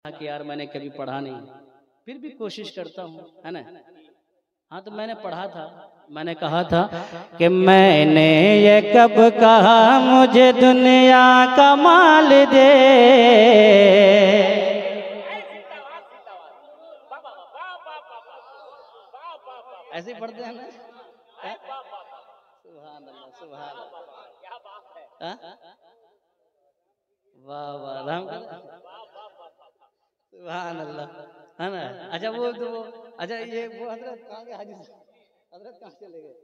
कि यार मैंने कभी पढ़ा नहीं, फिर भी कोशिश करता हूँ, है ना। हाँ, तो मैंने पढ़ा था, मैंने कहा था कि मैंने ये कब कहा मुझे दुनिया का माल दे। ऐसे पढ़ते हैं ना। सुभान अल्लाह, सुभान अल्लाह, क्या बात है। वाह वाह, राम सुभान अल्लाह, है ना। अच्छा वो तो अच्छा ये वो हजरत कहाँ गए, हाजी हजरत कहाँ चले गए,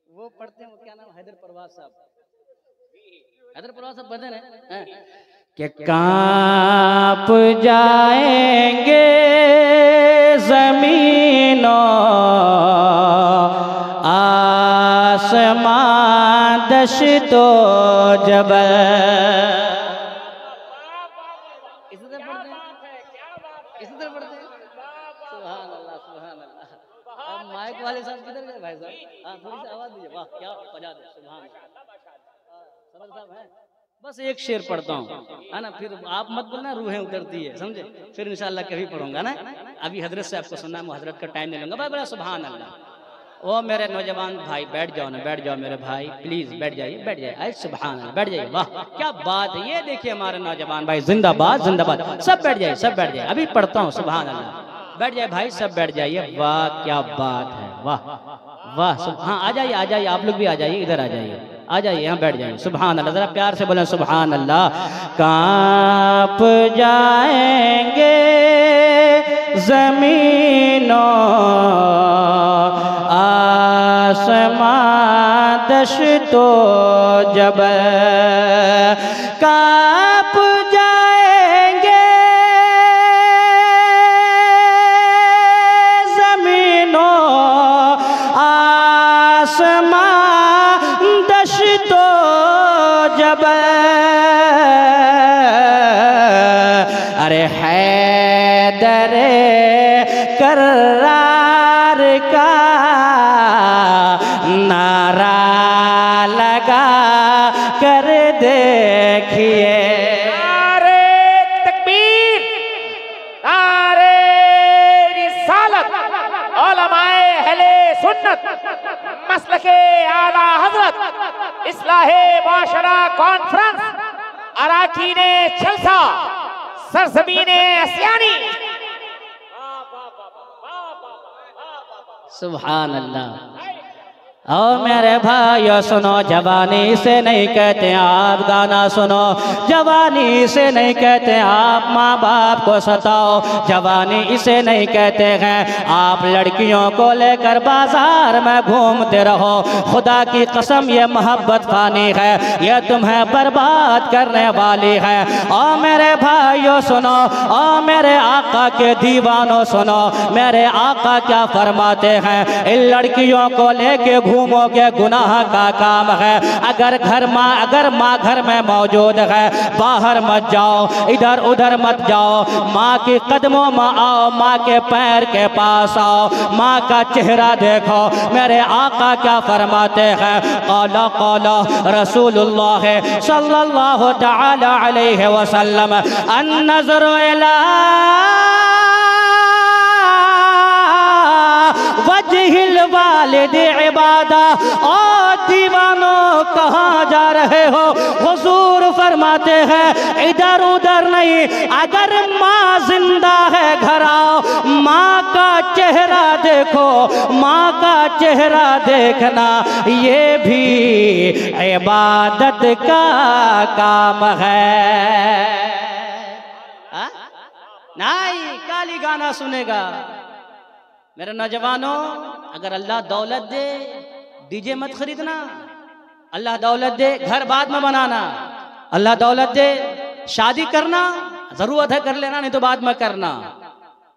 वो पढ़ते हैं, वो क्या नाम, हैदर परवाज साहब, हैदर परवाज साहब बदन है कि कांप जाएंगे जमीनों आसमां दश्तो जबल। माइक वाले साहब किधर गए भाई साहब? हाँ, थोड़ी सी आवाज दीजिए। वाह क्या बजा दे, सुभान समझ साहब है। बस एक शेर पढ़ता हूँ, है ना, फिर आप मत बोलना रूहें उतरती है, समझे। फिर इंशाल्लाह कभी पढ़ूंगा ना। अभी हजरत से आपको सुनना है, मैं हजरत का टाइम ले लूंगा। बड़ा सुभान अल्लाह। ओ मेरे नौजवान भाई, बैठ जाओ ना, बैठ जाओ मेरे भाई, प्लीज बैठ जाइए, बैठ जाइए। अरे सुभान अल्लाह, बैठ जाइए। वाह क्या बात है, ये देखिए हमारे नौजवान भाई, जिंदाबाद जिंदाबाद। सब बैठ जाइए, सब बैठ जाइए, अभी पढ़ता हूँ। सुभान अल्लाह, बैठ जाइए भाई, सब बैठ जाइए। वाह क्या बात है, वाह वाह। हाँ आ जाइए, आ जाइए, आप लोग भी आ जाइए, इधर आ जाइए, आ जाइए, यहाँ बैठ जाइए। सुभान अल्लाह, जरा प्यार से बोलें सुभान अल्लाह। कांप जाएंगे जमीनों आसमां दश्तो जबल, कांप जाएंगे जमीनों आसमां दश्तो जबल। अरे हैदर कर्रार का नारा लगा कर देखिए। नारे तकबीर, नारे रिसालत, उलमाए अहले सुन्नत, मसलके आला हजरत, इस्लाहे माशरा कॉन्फ्रेंस, अराकीने जलसा, सरजमीने अस्यानी। सुभान अल्लाह। और मेरे भाइयों सुनो, जवानी से नहीं कहते आप गाना सुनो, जवानी से नहीं कहते आप माँ बाप को सताओ, जवानी इसे नहीं कहते हैं आप लड़कियों को लेकर बाजार में घूमते रहो। खुदा की कसम ये मोहब्बत फानी है, ये तुम्हें बर्बाद करने वाली है। और मेरे भाइयों सुनो, और मेरे आका के दीवानों सुनो, मेरे आका क्या फरमाते हैं, इन लड़कियों को लेके घूमोगे गुनाह का काम है। अगर माँ घर में मौजूद है, बाहर मत जाओ, इधर उधर मत जाओ, माँ के कदमों में आओ, माँ के पैर के पास आओ, माँ का चेहरा देखो। मेरे आका क्या फरमाते हैं, क़ाला क़ाला रसूलुल्लाह सल्लल्लाहु तआला अलैहि वसल्लम, अन-नज़रु इला वजहिल वालिद इबादा। और दीवानों कहाँ जा रहे हो, हुजूर फरमाते हैं इधर उधर नहीं, अगर माँ जिंदा है घर आओ, माँ का चेहरा देखो, माँ का चेहरा देखना ये भी इबादत का काम है। नहीं काली गाना सुनेगा। मेरे नौजवानों, अगर अल्लाह दौलत दे, डीजे मत खरीदना। अल्लाह दौलत दे, घर बाद में बनाना। अल्लाह दौलत दे, शादी करना जरूरत है कर लेना, नहीं तो बाद में करना।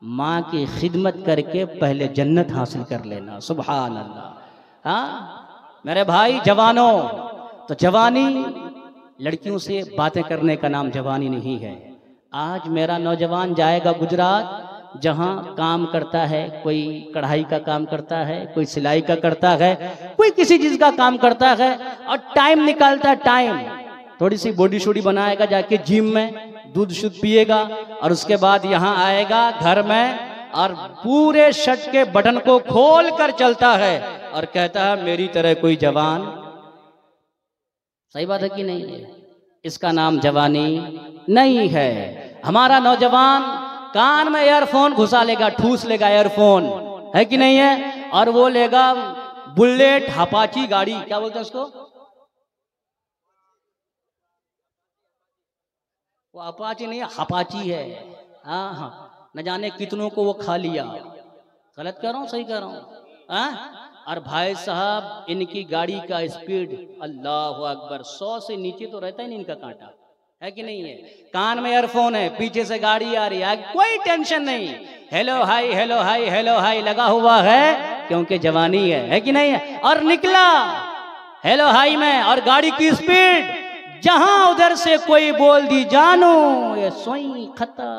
माँ की खिदमत करके पहले जन्नत हासिल कर लेना। सुभान अल्लाह। हाँ मेरे भाई जवानों, तो जवानी लड़कियों से बातें करने का नाम जवानी नहीं है। आज मेरा नौजवान जाएगा गुजरात, जहाँ काम करता है, कोई कढ़ाई का काम करता है, कोई सिलाई का करता है, कोई किसी चीज का काम करता है, और टाइम निकालता है, टाइम थोड़ी सी बॉडी शोडी बनाएगा जाके जिम में, दूध शुद्ध पिएगा और उसके बाद यहाँ आएगा घर में और पूरे शर्ट के बटन को खोल कर चलता है और कहता है मेरी तरह कोई जवान। सही बात है कि नहीं है? इसका नाम जवानी नहीं है। हमारा नौजवान कान में ईयरफोन घुसा लेगा, ठूस लेगा ईयरफोन, है कि नहीं है, और वो लेगा बुलेट अपाची गाड़ी, क्या बोलते हैं उसको, वो अपाची नहीं है, अपाची है। हाँ हाँ, न जाने कितनों को वो खा लिया। गलत कह रहा हूँ सही कह रहा हूँ? हाँ। और भाई साहब इनकी गाड़ी का स्पीड अल्लाह अकबर 100 से नीचे तो रहता ही नहीं इनका कांटा, है कि नहीं है? कान में ईयरफोन है, पीछे से गाड़ी आ रही है, कोई टेंशन नहीं, hello hi hello hi hello hi लगा हुआ है, क्योंकि जवानी है कि नहीं है? और निकला हेलो हाई में और गाड़ी की स्पीड जहां उधर से कोई बोल दी जानो ये सोई खत्ता।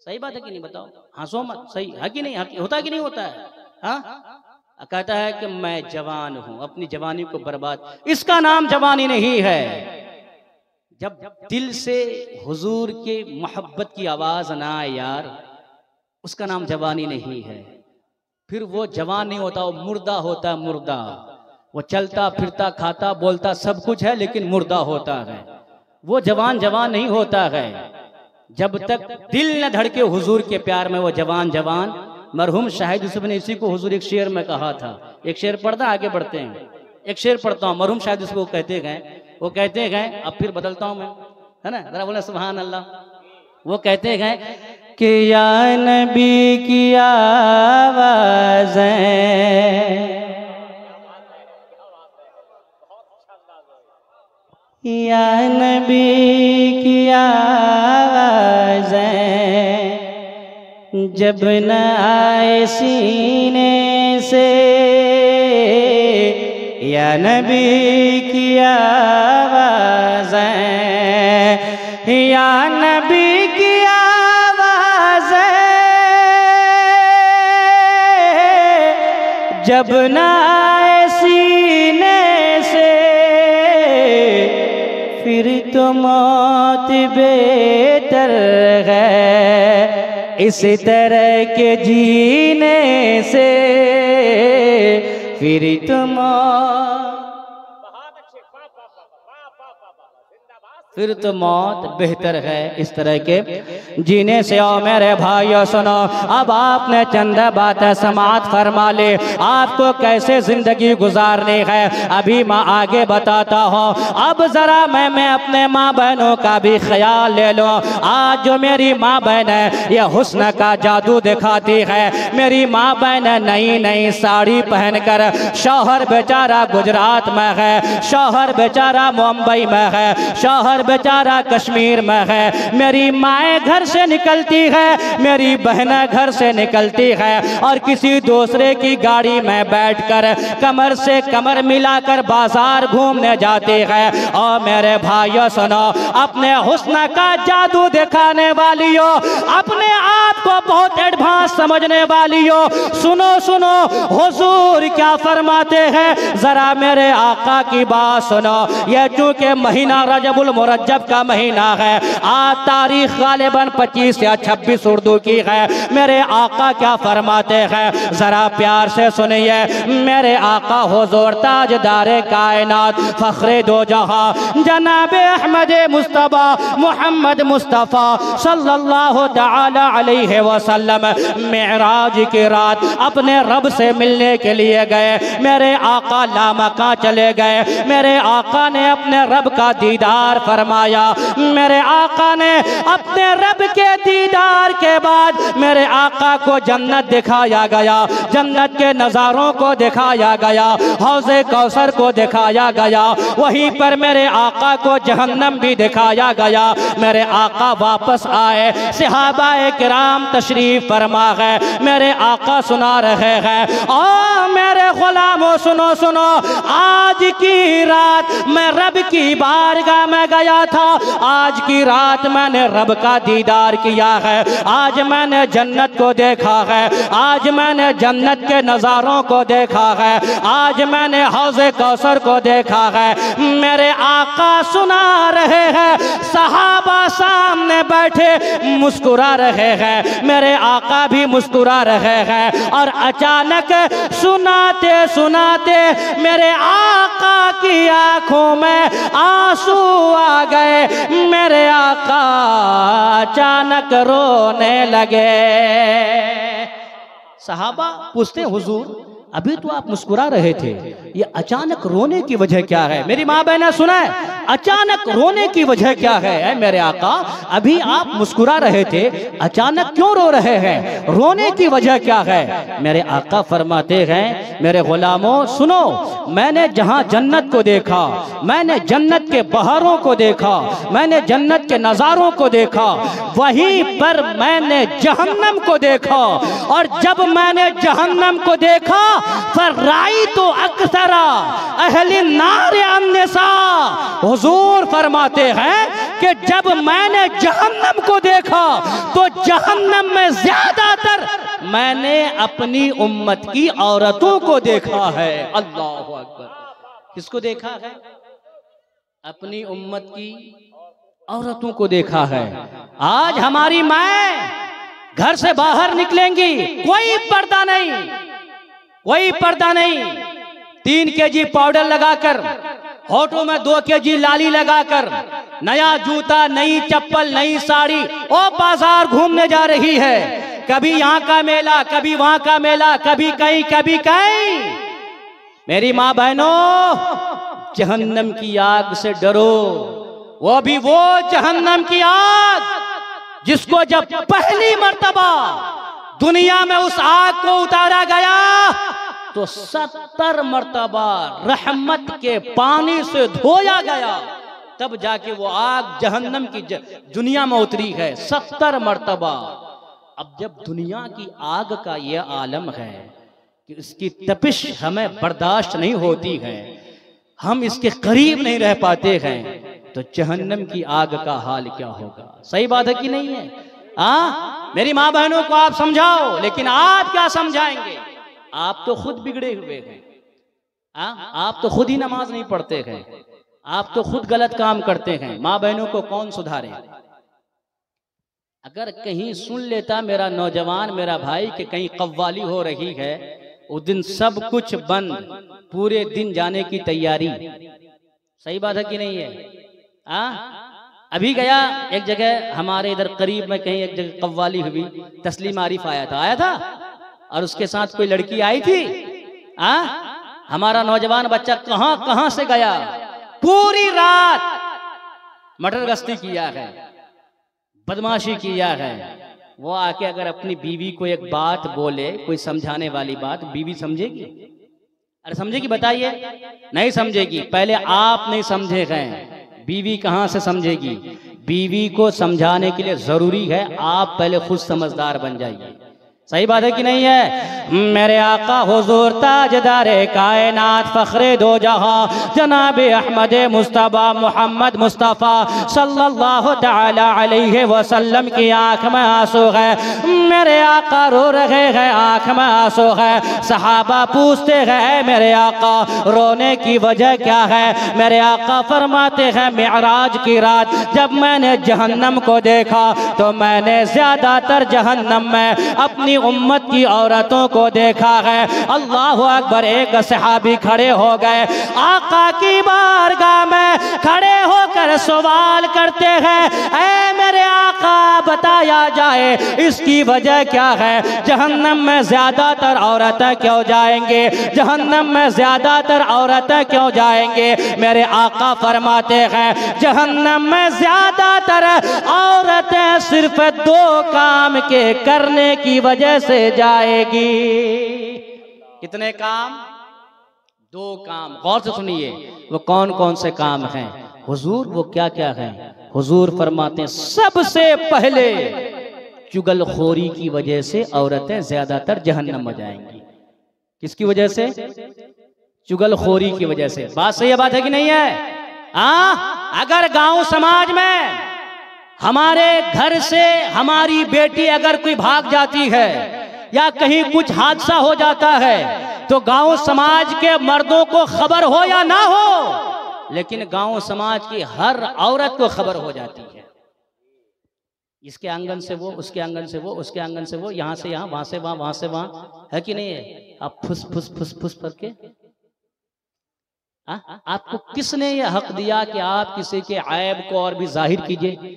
सही बात है कि नहीं? बताओ, हंसो मत, सही है कि नहीं? होता है कि नहीं होता है? हाँ, कहता है कि मैं जवान हूं, अपनी जवानी को बर्बाद, इसका नाम जवानी नहीं है। जब दिल से हुजूर के मोहब्बत की आवाज ना आए यार, उसका नाम जवानी नहीं है। फिर वो जवान नहीं होता, वो मुर्दा होता है, मुर्दा। वो चलता फिरता खाता बोलता सब कुछ है लेकिन मुर्दा होता है। वो जवान जवान नहीं होता है। जब तक दिल न धड़के हुजूर के प्यार में वो जवान जवान। मरहूम शाहिद यूसुफ ने इसी को हुजूर एक शेर में कहा था। एक शेर पढ़ता, आगे बढ़ते हैं, एक शेर पढ़ता हूँ। मरहूम शाहिद यूसुफ वो कहते गए, अब फिर बदलता हूँ मैं, है ना, जरा बोले सुभान अल्लाह। वो कहते गए कि या नबी की आवाज़ें, या नबी की आवाज़ें जब न आए सीने से, या नबी की आवाज़ें, या नबी की आवाज़ें जब न आए सीने से, फिर तो मौत बेहतर है इस तरह के जीने से, फिर तुम फिर तो मौत बेहतर है इस तरह के जीने से। और मेरे भाइयों सुनो, अब आपने चंद बातें समाअत फरमा ले, आपको कैसे जिंदगी गुजारनी है अभी मैं आगे बताता हूँ। अब जरा मैं अपने माँ बहनों का भी ख्याल ले लो। आज जो मेरी माँ बहन है ये हुस्न का जादू दिखाती है। मेरी माँ बहन नई नई साड़ी पहनकर, शौहर बेचारा गुजरात में है, शौहर बेचारा मुंबई में है, शौहर बेचारा कश्मीर में है। मेरी माएँ घर से निकलती है, मेरी बहनें घर से निकलती है और किसी दूसरे की गाड़ी में बैठकर कमर से कमर मिलाकर बाजार घूमने जाती है। और मेरे भाइयों सुनो, अपने हुस्न का जादू दिखाने वालियों, अपने आप को बहुत एडवांस समझने वालियों, सुनो सुनो हुजूर क्या फरमाते हैं, जरा मेरे आका की बात सुनो। यह चूंकि महीना रजबुल रजब का महीना है, आज तारीख गालिबन 25 या 26 उर्दू की है। मेरे आका क्या फरमाते हैं, जरा प्यार से सुनिए। मेरे आका हुजूर ताजदारे कायनात, फखरे दो जहां, जनाब अहमद मुस्तफा मोहम्मद मुस्तफा सल्लल्लाहु तआला अलैहि वसल्लम मेराज की रात अपने रब से मिलने के लिए गए। मेरे आका लामका चले गए। मेरे आका ने अपने रब का दीदार फरमाया। मेरे आका ने अपने रब के दीदार के बाद मेरे आका को जन्नत दिखाया गया, जन्नत के नज़ारों को दिखाया गया, हौज़े कौसर को दिखाया गया। वहीं पर मेरे आका को जहन्नम भी दिखाया गया। मेरे आका वापस आए, सहाबाए किराम तशरीफ फरमा गए। मेरे आका सुना रहे हैं, ओ मेरे गुलामों सुनो सुनो, आज की रात मैं रब की बारगाह में गया था। आज की रात मैंने रब का दीदार किया है। आज मैंने जन्नत को देखा है। आज मैंने जन्नत के नज़ारों को देखा है। आज मैंने हौज़े कौसर को देखा है। मेरे आका सुना रहे हैं, सहाबा सामने बैठे मुस्कुरा रहे हैं, मेरे आका भी मुस्कुरा रहे हैं। और अचानक सुनाते सुनाते मेरे आका की आंखों में आंसू आ गए। मेरे आका अचानक रोने लगे। सहाबा पूछते हुजूर अभी तो आप मुस्कुरा रहे थे, ये अचानक रोने की वजह क्या है? मेरी माँ बहना सुना है, अचानक रोने की वजह क्या है? मेरे आका अभी आप मुस्कुरा रहे थे, अचानक क्यों रो रहे हैं? रोने की वजह क्या है? मेरे आका फरमाते हैं मेरे गुलामों सुनो, मैंने जहाँ जन्नत को देखा, मैंने जन्नत के बहारों को देखा, मैंने जन्नत के नज़ारों को देखा, वहीं पर मैंने जहन्नम को देखा। और जब मैंने जहन्नम को देखा फर्राई तो अक्सरा अहली नार अन्निसा, हुजूर फरमाते हैं कि जब मैंने जहन्नम को देखा तो जहन्नम में ज्यादातर मैंने अपनी उम्मत की औरतों को देखा है। अल्लाहु अकबर। किसको देखा है? अपनी उम्मत की औरतों को देखा है। आज हमारी माएं घर से बाहर निकलेंगी, कोई पर्दा नहीं, कोई पर्दा नहीं, 3 केजी पाउडर लगाकर, होठों में 2 केजी लाली लगाकर, नया जूता, नई चप्पल, नई साड़ी, और बाजार घूमने जा रही है। कभी यहाँ का मेला, कभी वहां का मेला, कभी कहीं कभी कहीं। मेरी माँ बहनों, जहन्नम की आग से डरो। वो भी वो जहन्नम की आग जिसको जब पहली मर्तबा दुनिया में उस आग को उतारा गया तो 70 मर्तबा रहमत के पानी से धोया गया, तब जाके वो आग जहन्नम की दुनिया में उतरी है 70 मर्तबा। अब जब दुनिया की आग का ये आलम है कि इसकी तपिश हमें बर्दाश्त नहीं होती है, हम इसके करीब नहीं रह पाते हैं, तो जहन्नम की आग का हाल क्या होगा? सही बात है कि नहीं है? मेरी माँ बहनों को आप समझाओ, लेकिन आप क्या समझाएंगे? आप तो खुद बिगड़े हुए हैं। आप तो खुद ही नमाज नहीं पढ़ते हैं, आप तो खुद गलत काम करते हैं। माँ बहनों को कौन सुधारे? अगर कहीं सुन लेता मेरा नौजवान, मेरा भाई कि कहीं कव्वाली हो रही है, उस दिन सब कुछ बंद, पूरे दिन जाने की तैयारी। सही बात है कि नहीं है? अभी गया एक जगह हमारे इधर करीब में, कहीं एक जगह कव्वाली हुई, तस्लीम आरिफ आया था और उसके साथ कोई लड़की आई थी। हमारा नौजवान बच्चा कहां कहां से गया, पूरी रात मटर गश्ती किया है, बदमाशी किया है। वो आके अगर अपनी बीवी को एक बात बोले, कोई समझाने वाली बात, बीवी समझेगी? अरे समझेगी? बताइए, नहीं समझेगी। पहले आप नहीं समझे गए, बीवी कहां से समझेगी? बीवी को समझाने के लिए जरूरी है आप पहले खुद समझदार बन जाइए। सही बात है कि नहीं है? मेरे आका हुजूर ताजदारे कायनात फखरे दो जहां जनाब अहमद मुस्तफा मोहम्मद मुस्तफ़ा सल्लल्लाहु तआला अलैहि वसल्लम की आंख में आंसू है। मेरे आका रो रहे हैं, आंख में आंसू है। सहाबा पूछते हैं मेरे आका रोने की वजह क्या है? मेरे आका फरमाते हैं मिअराज की रात जब मैंने जहन्नम को देखा तो मैंने ज्यादातर जहन्नम में अपनी उम्मत की औरतों को देखा है। अल्लाह अकबर। एक सहाबी खड़े हो गए, आका की बारगाह में खड़े होकर सवाल करते हैं, ऐ मेरे आका बताया जाए इसकी वजह क्या है? जहन्नम में ज्यादातर औरतें क्यों जाएंगे? जहन्नम में ज्यादातर औरतें क्यों जाएंगे? मेरे आका फरमाते हैं जहन्नम में ज्यादातर औरतें सिर्फ 2 काम के करने की वजह से जाएगी। कितने काम? 2 काम। गौर से सुनिए, वो कौन कौन से काम हैं? हुजूर वो क्या क्या हैं? हुजूर फरमाते हैं सबसे पहले चुगलखोरी की वजह से औरतें ज्यादातर जहन्नम में जाएंगी। किसकी वजह से? चुगलखोरी की वजह से। बात सही है, बात है कि नहीं है? अगर गांव समाज में हमारे घर से हमारी बेटी अगर कोई भाग जाती है या कहीं कुछ हादसा हो जाता है तो गांव समाज के मर्दों को खबर हो या ना हो, लेकिन गांव समाज की हर औरत को खबर हो जाती है। इसके आंगन से वो, उसके आंगन से वो, उसके आंगन से वो, यहाँ से यहाँ, वहां से वहां, वहां से वहां, है कि नहीं है? आप फुस फुस फुस फुस करके, आपको किसने ये हक दिया कि आप किसी के ऐब को और भी जाहिर कीजिए,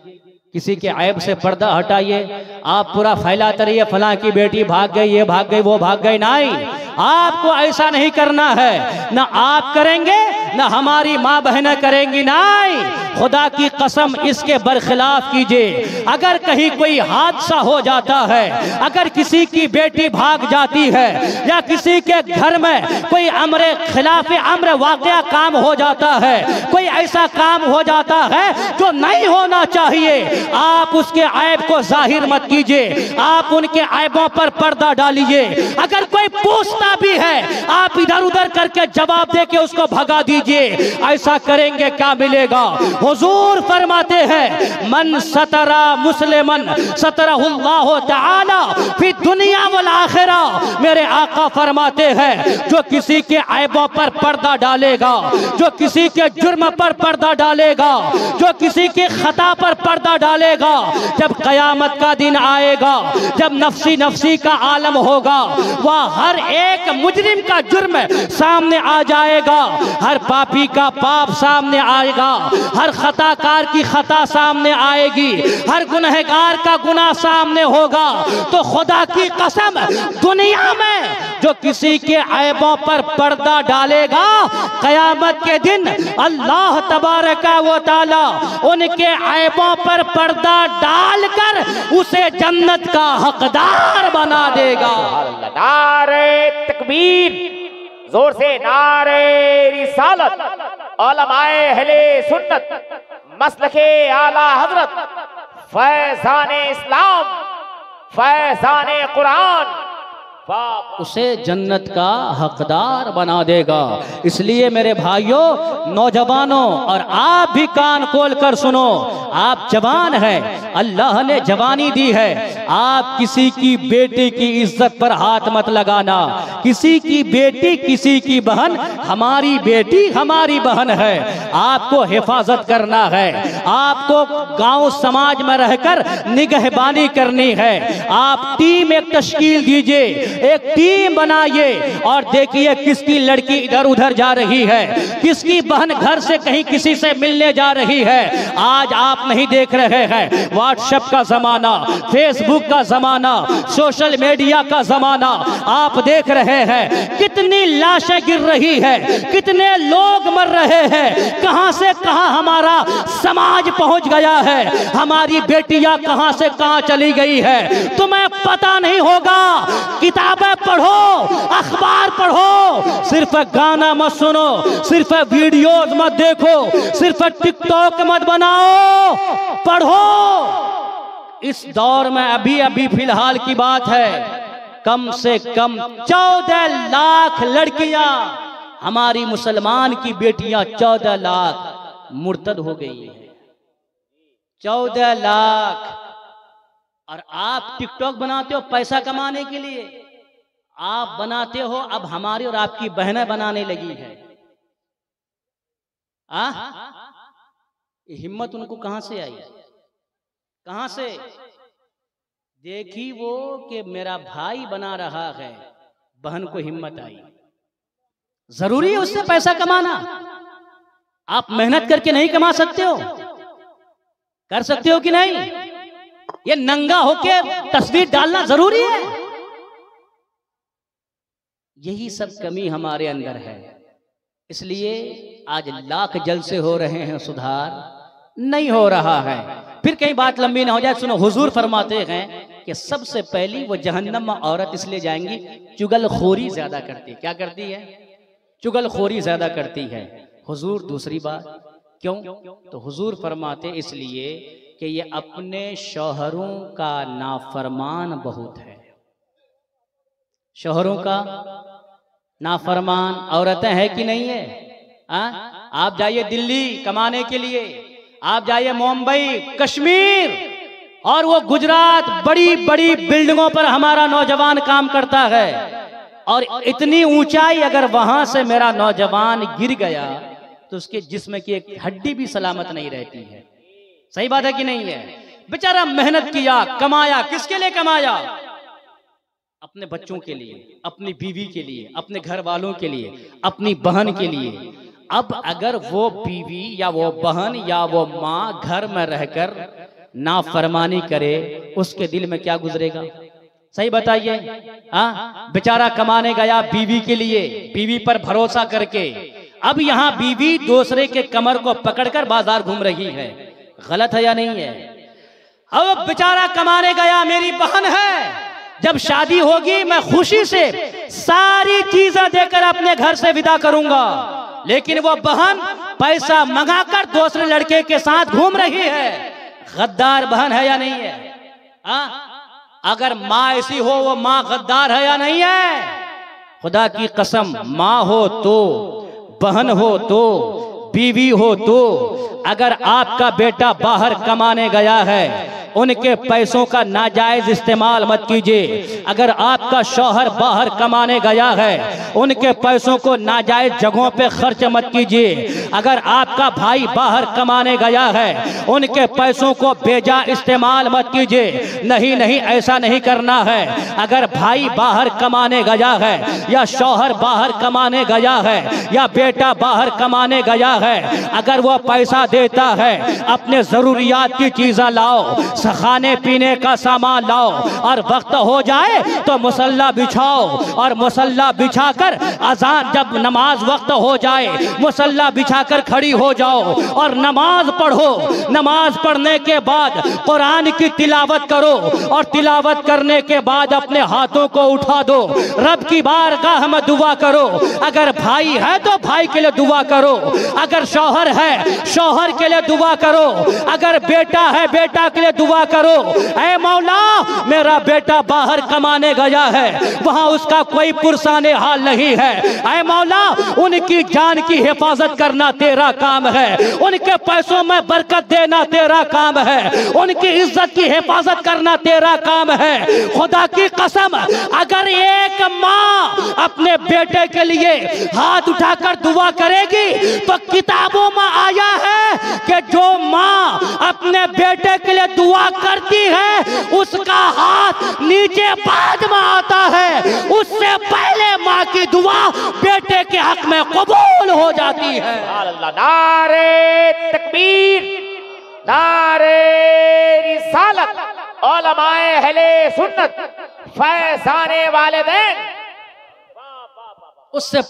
किसी के ऐब से पर्दा हटाइए? आप पूरा फैलाते रहिए फलां की बेटी भाग गई, ये भाग गई, वो भाग गई। नहीं, आपको ऐसा नहीं करना है। ना आप करेंगे, ना हमारी माँ बहनें करेंगी। नहीं, खुदा की कसम इसके बरखिलाफ कीजिए। अगर कहीं कोई हादसा हो जाता है, अगर किसी की बेटी भाग जाती है, या किसी के घर में कोई अमरे खिलाफ अमर वाक़या काम हो जाता है, कोई ऐसा काम हो जाता है जो नहीं होना चाहिए, आप उसके ऐब को जाहिर मत कीजिए, आप उनके ऐबों पर पर्दा डालिए। अगर कोई पूछता भी है, आप इधर उधर करके जवाब दे के उसको भगा दीजिए। ऐसा करेंगे क्या मिलेगा? हुजूर फरमाते हैं, मन सतरा मुस्लिमन सतरहुल्लाहु तआला फी दुनिया वल आखिरा। मेरे आका फरमाते हैं, जो किसी के ऐबों पर पर्दा डालेगा, जो किसी के जुर्म पर पर्दा डालेगा, जो किसी के खता पर पर्दा डालेगा, जब कयामत का दिन आएगा, जब नफ्सी नफ्सी का आलम होगा, वह हर एक मुजरिम का जुर्म सामने आ जाएगा, हर पापी का पाप सामने आएगा, हर खताकार की खता सामने आएगी, हर गुनहगार का गुनाह सामने होगा। तो खुदा की कसम, दुनिया में जो किसी के ऐबों पर पर्दा डालेगा, कयामत के दिन अल्लाह तबारका व तआला उनके ऐबों पर पर्दा डालकर उसे जन्नत का हकदार बना देगा। नारे तकबीर, जोर से नारे रिसालत, उलमाए अहले सुन्नत मसलके आला हजरत, फैज़ाने इस्लाम, फैज़ाने कुरान, उसे जन्नत का हकदार बना देगा। इसलिए मेरे भाइयों, नौजवानों, और आप भी कान खोल कर सुनो, आप जवान हैं, अल्लाह ने जवानी दी है। आप किसी की बेटी की इज्जत पर हाथ मत लगाना। किसी की बेटी, किसी की बहन, हमारी बेटी हमारी बहन है, आपको हिफाजत करना है, आपको गांव समाज में रहकर निगहबानी करनी है। आप टीम एक तश्कील दीजिए, एक टीम बनाइए, और देखिए किसकी लड़की इधर उधर जा रही है, किसकी बहन घर से कहीं किसी से मिलने जा रही है। आज आप नहीं देख रहे हैं, व्हाट्सएप का जमाना, फेसबुक का जमाना, सोशल मीडिया का जमाना, आप देख रहे हैं कितनी लाशें गिर रही है, कितने लोग मर रहे हैं, कहां से कहां हमारा समाज पहुंच गया है, हमारी बेटियां कहां से कहां चली गई है। तुम्हें पता नहीं होगा, किताबें पढ़ो, अखबार पढ़ो, सिर्फ गाना मत सुनो, सिर्फ वीडियोस मत देखो, सिर्फ टिकटॉक मत बनाओ, पढ़ो। इस दौर में अभी अभी फिलहाल की बात है, कम से कम 14 लाख लड़कियां, हमारी मुसलमान की बेटियां 14 लाख मुर्तद हो गई हैं। 14 लाख। और आप टिकटॉक बनाते हो पैसा कमाने के लिए, आप बनाते हो, अब हमारी और आपकी बहनें बनाने लगी है। ये हिम्मत उनको कहां से आई? कहां से? देखी वो कि मेरा भाई बना रहा है, बहन को हिम्मत आई। जरूरी है उससे पैसा कमाना? आप मेहनत करके नहीं कमा सकते हो? कर सकते हो कि नहीं? ये नंगा होके तस्वीर डालना जरूरी है? यही सब कमी हमारे अंदर है। इसलिए आज लाख जलसे हो रहे हैं, सुधार नहीं हो रहा है। फिर कहीं बात लंबी ना हो जाए, सुनो, हुजूर फरमाते हैं कि सबसे पहली वो जहन्नम में औरत इसलिए जाएंगी, चुगलखोरी ज्यादा करती है। क्या करती है? चुगलखोरी ज्यादा करती है। हुजूर दूसरी बात, क्यों? तो हुजूर फरमाते इसलिए कि ये अपने शौहरों का नाफरमान बहुत है। शौहरों का नाफरमान औरतें हैं कि नहीं है? आप जाइए दिल्ली कमाने के लिए, आप जाइए मुंबई, कश्मीर और वो गुजरात, बड़ी बड़ी बिल्डिंगों पर हमारा नौजवान काम करता है। और इतनी ऊंचाई अगर वहां से मेरा नौजवान गिर गया तो उसके जिस्म की एक हड्डी भी सलामत नहीं रहती है। सही बात है कि नहीं है? बेचारा मेहनत किया, कमाया, किसके लिए कमाया? अपने बच्चों के लिए, अपनी बीवी के लिए, अपने घर वालों के लिए, अपनी बहन के लिए। अब अगर वो बीवी या वो बहन या वो माँ घर में रहकर नाफरमानी करे, उसके दिल में क्या गुजरेगा? सही बताइए। हाँ, बेचारा कमाने गया बीवी के लिए, बीवी पर भरोसा करके। अब यहाँ बीवी दूसरे के कमर को पकड़कर बाजार घूम रही है। गलत है या नहीं है? अब बेचारा कमाने गया, मेरी बहन है, जब शादी होगी मैं खुशी से सारी चीजें देकर अपने घर से विदा करूंगा, लेकिन वो बहन पैसा मंगाकर दूसरे लड़के के साथ घूम रही है। गद्दार बहन है या नहीं है? अगर माँ ऐसी हो, वो माँ गद्दार है या नहीं है? खुदा की कसम, माँ हो तो, बहन हो तो, बीवी हो तो, अगर आपका बेटा बाहर कमाने गया है, उनके पैसों का नाजायज इस्तेमाल मत कीजिए। अगर आपका शौहर बाहर कमाने गया है, उनके पैसों को नाजायज जगहों पे खर्च मत कीजिए। अगर आपका भाई बाहर कमाने गया है, उनके पैसों को बेजा इस्तेमाल मत कीजिए। नहीं नहीं, ऐसा नहीं करना है। अगर भाई बाहर कमाने गया है, या शौहर बाहर कमाने गया है, या बेटा बाहर कमाने गया है, अगर वो पैसा देता है, अपने जरूरियात की चीजें लाओ, खाने पीने का सामान लाओ, और वक्त हो जाए तो मुसल्ला बिछाओ, और मुसल्ला बिछाकर अजान, जब नमाज वक्त हो जाए, मुसल्ला बिछाकर खड़ी हो जाओ और नमाज पढ़ो। नमाज पढ़ने के बाद कुरान की तिलावत करो, और तिलावत करने के बाद अपने हाथों को उठा दो, रब की बारगाह में दुआ करो। अगर भाई है तो भाई के लिए दुआ करो, अगर शौहर है शौहर के लिए दुआ करो, अगर बेटा है बेटा के लिए दुआ करो। ऐ मौला, मेरा बेटा बाहर कमाने गया है, वहां उसका कोई पुरसाने हाल नहीं है। ऐ मौला, उनकी जान की हिफाजत करना तेरा काम है, उनके पैसों में बरकत देना तेरा काम है, उनकी इज्जत की हिफाजत करना तेरा काम है। खुदा की कसम, अगर एक माँ अपने बेटे के लिए हाथ उठाकर दुआ करेगी, तो किताबों में आया है कि जो माँ अपने बेटे के लिए दुआ करती है, उसका हाथ नीचे बाद में आता है, उससे पहले माँ की दुआ बेटे के हक में कबूल हो जाती है। नारे तकबीर, नारे रिसालत, उलमाए अहले सुन्नत, फैज़ाने वालिदैन। उससे